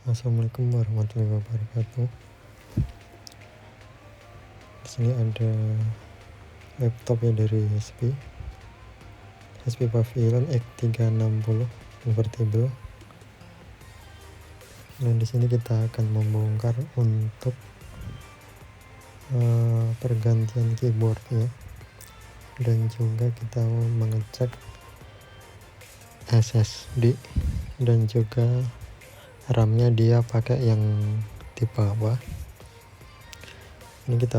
Assalamualaikum warahmatullahi wabarakatuh. Di sini ada laptop ya dari HP Pavilion X360 convertible. Dan di sini kita akan membongkar untuk pergantian keyboardnya, dan juga kita mengecek SSD dan juga RAM-nya dia pakai yang tipe apa. Ini kita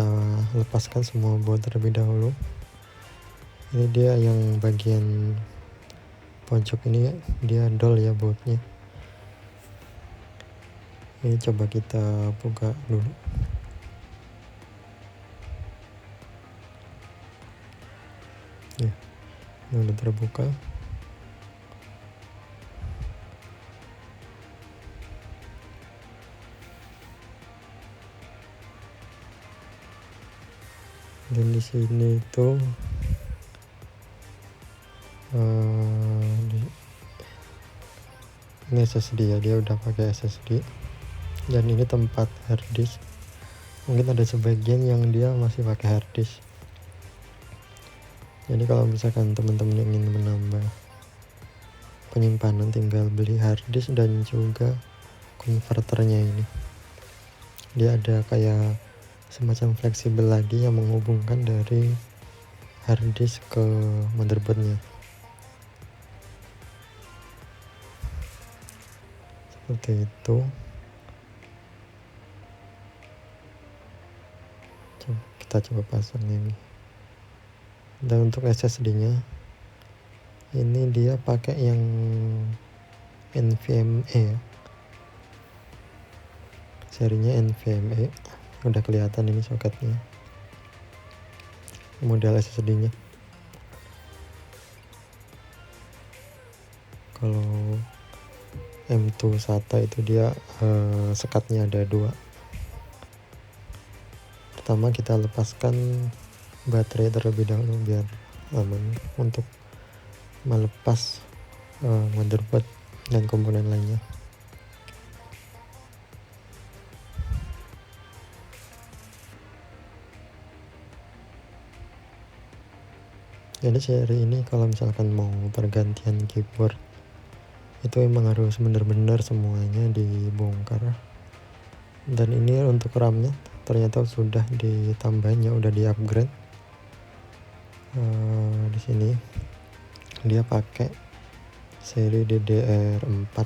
lepaskan semua board terlebih dahulu. Ini dia yang bagian pojok ini, dia dol ya boardnya. Ini coba kita buka dulu. Ya, ini udah terbuka. Dan di sini itu ini SSD ya, dia udah pakai SSD. Dan ini tempat harddisk. Mungkin ada sebagian yang dia masih pakai harddisk. Jadi kalau misalkan teman-teman ingin menambah penyimpanan, tinggal beli harddisk dan juga konverternya ini. Dia ada kayak semacam fleksibel lagi yang menghubungkan dari harddisk ke motherboardnya. Seperti itu. Kita coba pasang ini. Dan untuk SSD-nya ini dia pakai yang NVMe ya. Serinya NVMe. Udah kelihatan ini soketnya, model SSD-nya. Kalau M2 SATA itu dia sekatnya ada 2. Pertama kita lepaskan baterai terlebih dahulu biar aman untuk melepas motherboard dan komponen lainnya. Jadi seri ini kalau misalkan mau pergantian keyboard itu emang harus benar-benar semuanya dibongkar. Dan ini untuk RAM-nya ternyata sudah ditambahin ya, udah di-upgrade. Di sini dia pakai seri DDR4.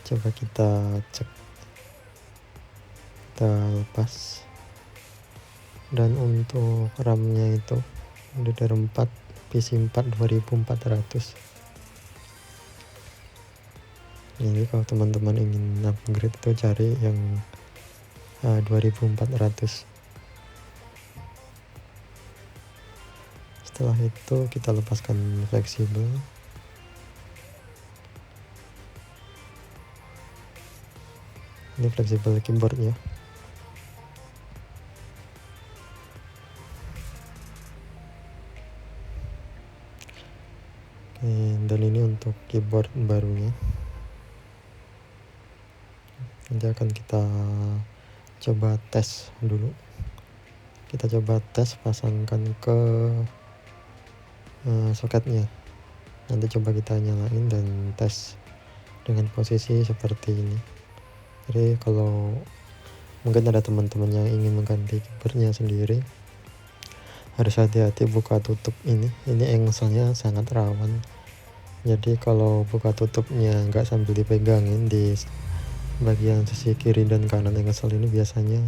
Coba kita cek, kita lepas. Dan untuk RAM-nya itu DDR4 PC4 2400. Jadi kalau teman-teman ingin upgrade itu cari yang 2400. Setelah itu kita lepaskan fleksibel. Ini fleksibel keyboardnya. Dan ini untuk keyboard barunya. Nanti akan kita coba tes dulu. Kita coba tes pasangkan ke soketnya. Nanti coba kita nyalain dan tes dengan posisi seperti ini. Jadi kalau mungkin ada teman-teman yang ingin mengganti keyboardnya sendiri, harus hati-hati buka tutup ini. Ini engselnya sangat rawan. Jadi kalau buka tutupnya nggak sambil dipegangin di bagian sisi kiri dan kanan engsel ini, biasanya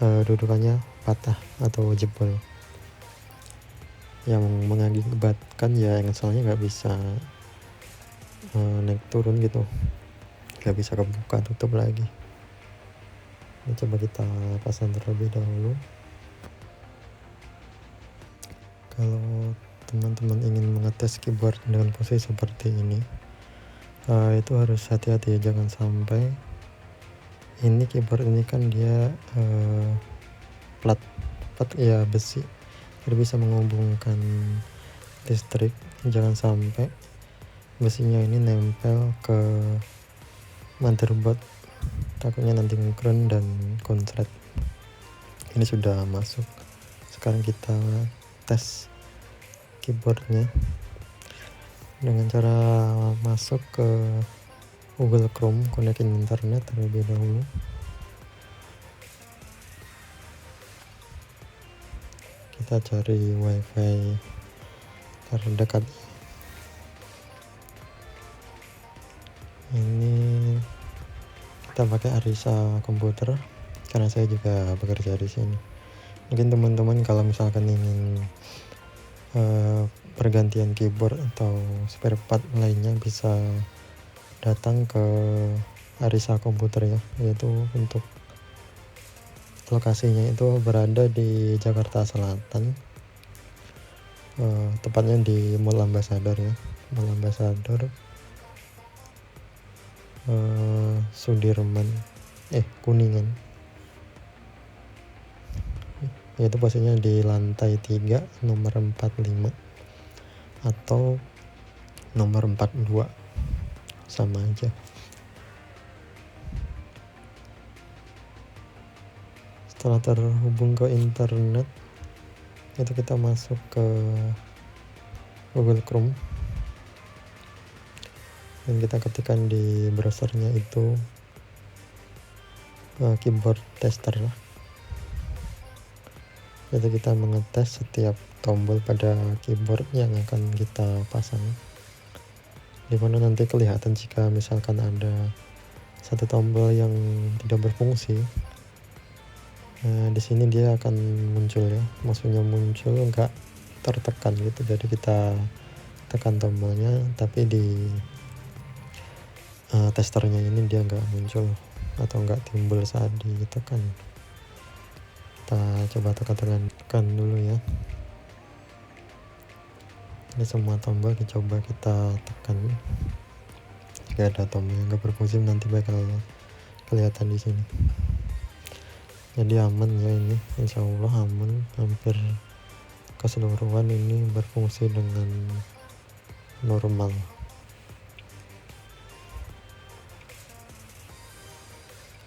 dudukannya patah atau jebol, yang mengakibatkan ya engselnya nggak bisa naik turun gitu, nggak bisa kebuka tutup lagi. Ini coba kita pasang terlebih dahulu. Kalau teman-teman ingin mengetes keyboard dengan posisi seperti ini, itu harus hati-hati ya, jangan sampai ini keyboard ini kan dia plat ya besi, jadi bisa menghubungkan listrik. Jangan sampai besinya ini nempel ke motherboard, takutnya nanti ngegrund dan konslet. Ini sudah masuk. Sekarang kita tes keyboardnya dengan cara masuk ke Google Chrome, konekin internet terlebih dahulu. Kita cari wifi terdekat. Ini kita pakai Arisa komputer karena saya juga bekerja di sini. Mungkin teman-teman kalau misalkan ingin pergantian keyboard atau spare part lainnya bisa datang ke Arisa komputer ya, yaitu untuk lokasinya itu berada di Jakarta Selatan, tepatnya di Mall Ambassador ya, Mall Ambassador Sudirman Kuningan, yaitu posisinya di lantai 3 nomor 45 atau nomor 42, sama aja. Setelah terhubung ke internet, itu kita masuk ke Google Chrome dan kita ketikkan di browsernya itu keyboard tester lah. Jadi kita mengetes setiap tombol pada keyboard yang akan kita pasang, dimana nanti kelihatan jika misalkan ada satu tombol yang tidak berfungsi. Di sini dia akan muncul ya, maksudnya muncul enggak tertekan gitu. Jadi kita tekan tombolnya, tapi di testernya ini dia enggak muncul atau enggak timbul saat ditekan. Kita coba tekan dulu ya. Ini semua tombol dicoba kita tekan. Jika ada tombol yang enggak berfungsi nanti bakal kelihatan di sini. Jadi aman ya, ini insya Allah aman, hampir keseluruhan ini berfungsi dengan normal.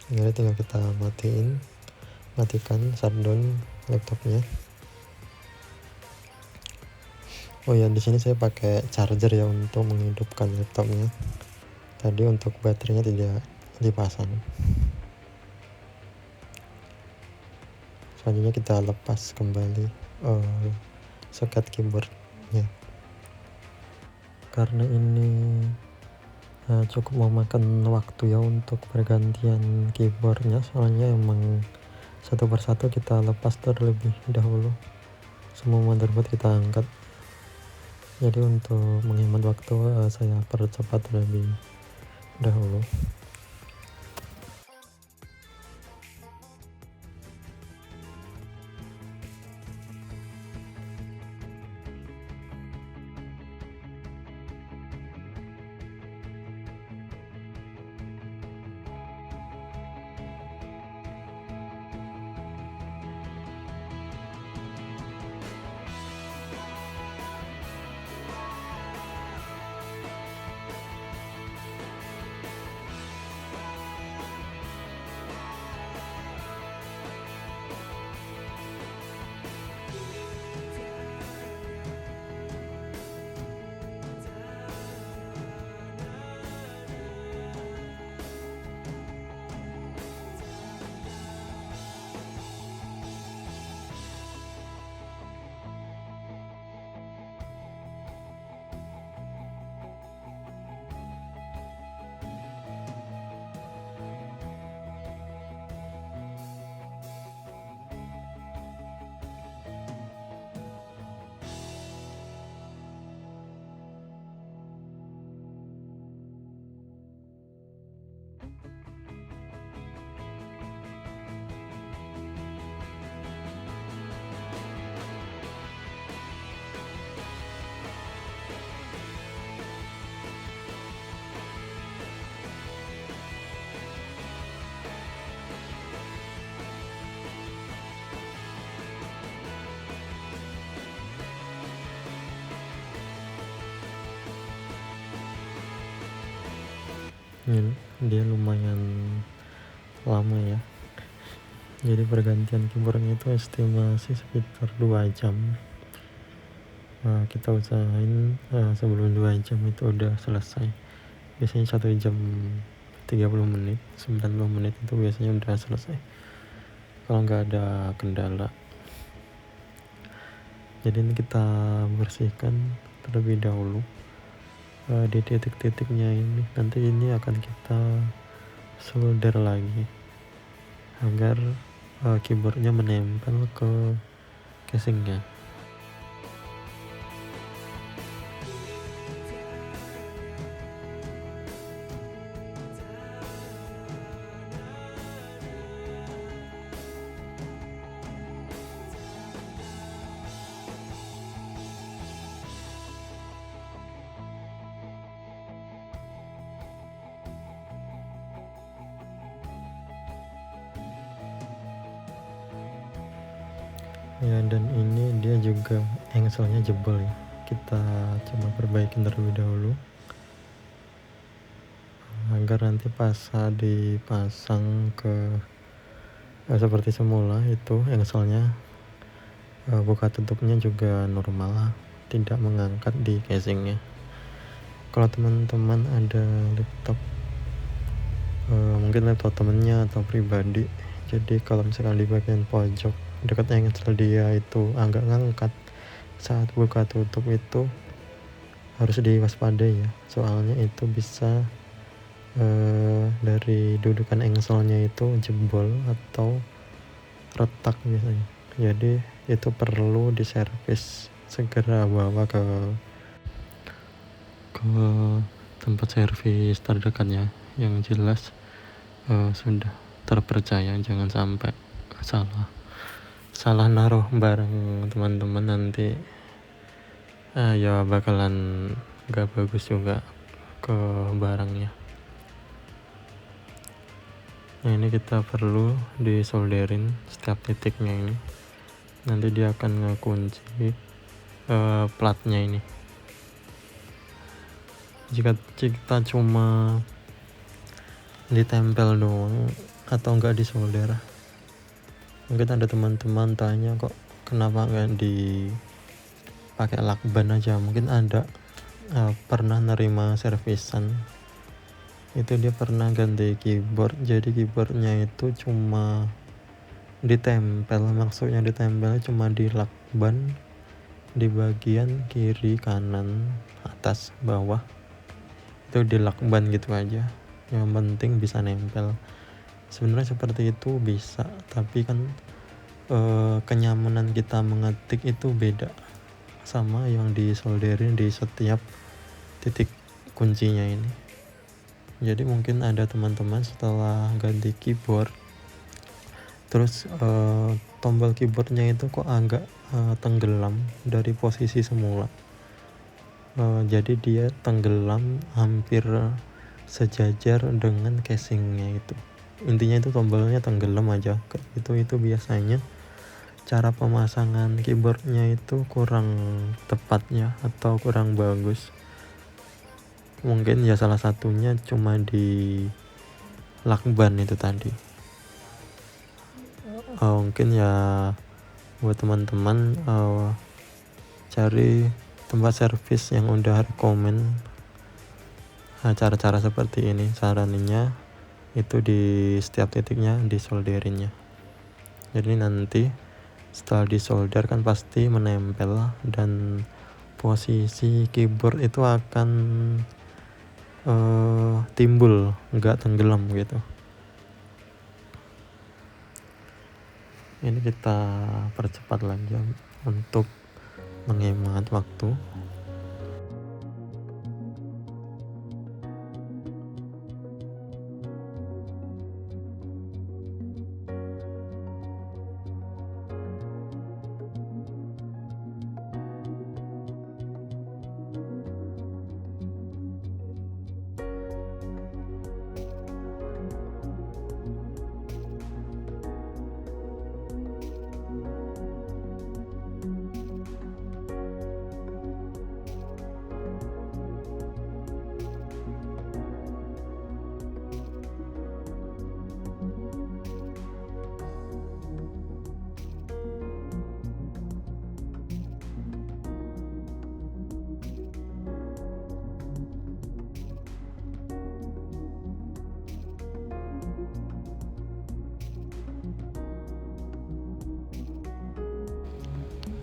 Jadi tinggal kita matikan shutdown laptopnya. Oh ya, di sini saya pakai charger ya untuk menghidupkan laptopnya. Tadi untuk baterainya tidak dipasang. Selanjutnya kita lepas kembali soket keyboardnya. Karena ini cukup memakan waktu ya untuk pergantian keyboardnya, soalnya emang satu persatu kita lepas terlebih dahulu. Semua motherboard kita angkat. Jadi untuk menghemat waktu saya percepat terlebih dahulu. dia lumayan lama ya. Jadi pergantian keyboardnya itu estimasi sekitar 2 jam. Kita usahain sebelum 2 jam itu udah selesai. Biasanya 1 jam 30 menit, 90 menit itu biasanya udah selesai kalau nggak ada kendala. Jadi ini kita bersihkan terlebih dahulu di titik-titiknya ini. Nanti ini akan kita solder lagi agar keyboardnya menempel ke casingnya. Ya, dan ini dia juga engselnya jebol ya. Kita coba perbaikin terlebih dahulu agar nanti pas dipasang ke seperti semula itu engselnya buka tutupnya juga normal, tidak mengangkat di casingnya. Kalau teman-teman ada laptop mungkin laptop temennya atau pribadi, jadi kalau misalkan di bagian pojok dekat engsel dia itu agak ngangkat saat buka tutup, itu harus diwaspadai ya, soalnya itu bisa dari dudukan engselnya itu jebol atau retak biasanya. Jadi itu perlu diservis, segera bawa ke tempat servis terdekatnya yang jelas sudah terpercaya. Jangan sampai salah naruh barang teman-teman, nanti ya bakalan gak bagus juga ke barangnya. Nah, ini kita perlu disolderin setiap titiknya ini, nanti dia akan ngekunci platnya ini. Jika kita cuma ditempel doang atau enggak disolder, mungkin ada teman-teman tanya kok kenapa enggak dipakai lakban aja. Mungkin ada pernah nerima servisan itu, dia pernah ganti keyboard, jadi keyboardnya itu cuma ditempel, maksudnya ditempel cuma di lakban di bagian kiri, kanan, atas, bawah, itu di lakban gitu aja, yang penting bisa nempel. Sebenarnya seperti itu bisa, tapi kan kenyamanan kita mengetik itu beda sama yang disolderin di setiap titik kuncinya ini. Jadi mungkin ada teman-teman setelah ganti keyboard terus tombol keyboardnya itu kok agak tenggelam dari posisi semula. Jadi dia tenggelam hampir sejajar dengan casingnya itu. Intinya itu tombolnya tenggelam aja. Itu biasanya cara pemasangan keyboardnya itu kurang tepatnya atau kurang bagus. Mungkin ya salah satunya cuma di lakban itu tadi. Mungkin ya buat teman-teman cari tempat servis yang udah rekomen cara-cara seperti ini. Sarannya itu di setiap titiknya disolderinnya. Jadi nanti setelah disolder kan pasti menempel, dan posisi keyboard itu akan timbul, nggak tenggelam gitu. Ini kita percepat lagi untuk menghemat waktu.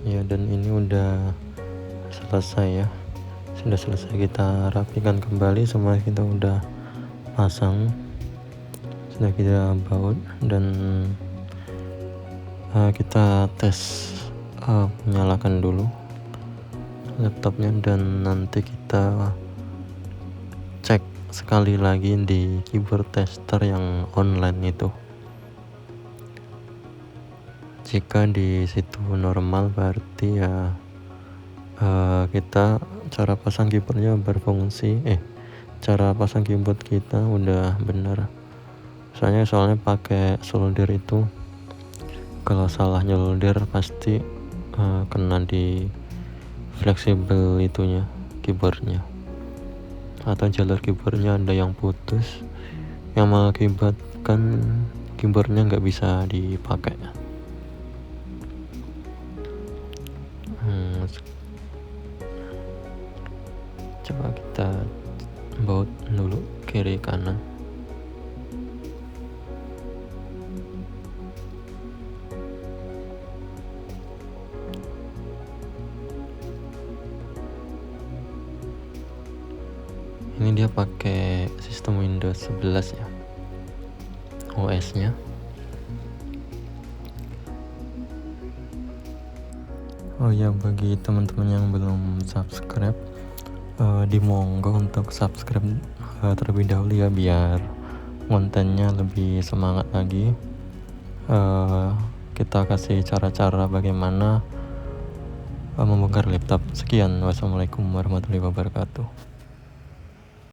Ya, dan ini udah selesai ya, sudah selesai kita rapikan kembali, semua kita udah pasang, sudah kita baut, dan kita tes menyalakan dulu laptopnya, dan nanti kita cek sekali lagi di keyboard tester yang online itu. Jika di situ normal berarti ya kita cara pasang keyboardnya berfungsi, cara pasang keyboard kita udah bener. Soalnya pakai solder itu kalau salah nyolder pasti kena di fleksibel itunya keyboardnya, atau jalur keyboardnya ada yang putus yang mengakibatkan keyboardnya nggak bisa dipakai. Coba kita baut dulu kiri kanan. Ini dia pakai sistem Windows 11 ya, OS nya. Oh ya, bagi teman-teman yang belum subscribe, dimonggo untuk subscribe terlebih dahulu ya, biar kontennya lebih semangat lagi. Kita kasih cara-cara bagaimana membongkar laptop. Sekian, wassalamualaikum warahmatullahi wabarakatuh.